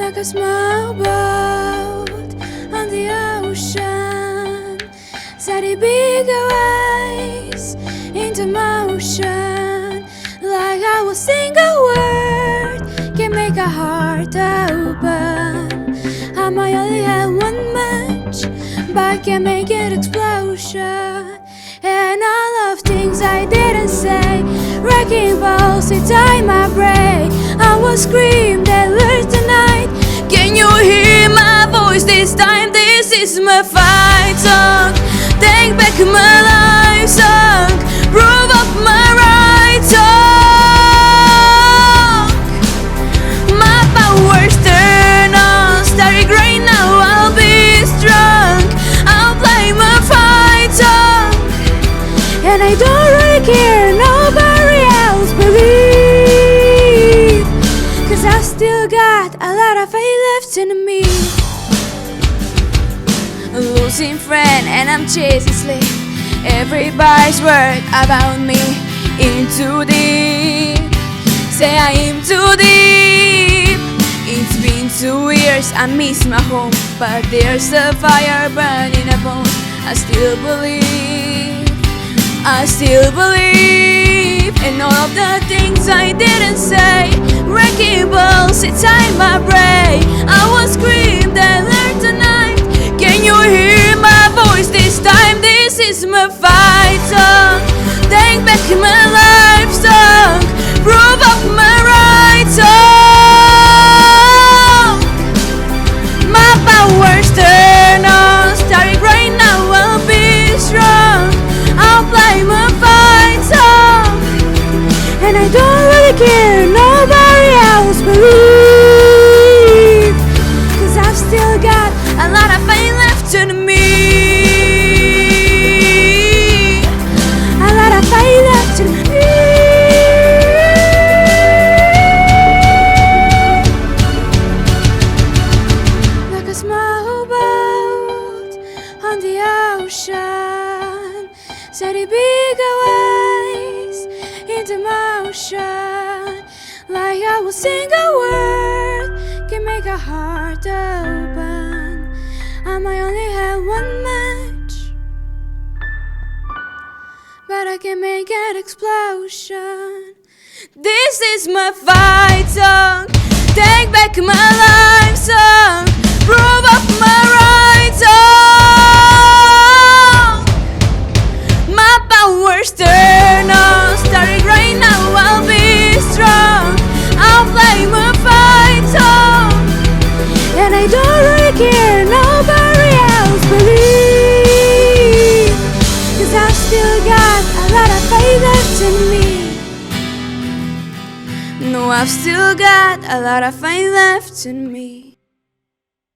like a small boat on the ocean, setting bigger waves into motion. Like I will sing a word, can make a heart open. I might only have one match, but I can make it explosion. And all of things I didn't say, wrecking balls to tie my brain. I will scream that words tonight. Can you hear my voice this time? This is my fight song. Take back my life song. Prove up my right song. My power's turn on. Starting right now, I'll be strong. I'll play my fight song. And I don't really care, nobody else believe, 'cause I still got a lot of faith left in me. A losing friend and I'm chasing sleep. Everybody's worried about me. In too deep, say I am too deep. It's been 2 years, I miss my home, but there's a fire burning a bone. I still believe, I still believe in all of the things I didn't say. Wrecking balls, it's time my brain. I will scream that learn tonight. Can you hear my voice this time? This is my fight song. Take back my life song. Prove up my right song. My power's turn on. Starting right now, I'll be strong. I'll play my fight song. And I don't really care, nobody else believe, 'cause I've still got a lot of faith left in me. A lot of faith left in me. Like a small boat on the ocean, setting bigger waves into motion. Like I will sing a word, can make a heart open. I might only have one match, but I can make an explosion. This is my fight song. Take back my life song. Prove up my right song. My power's turn on. Starting right now, I'll be strong. I'll play my fight song. And I don't really care, nobody else believe, 'cause I've still got a lot of faith left in me. No, I've still got a lot of faith left in me.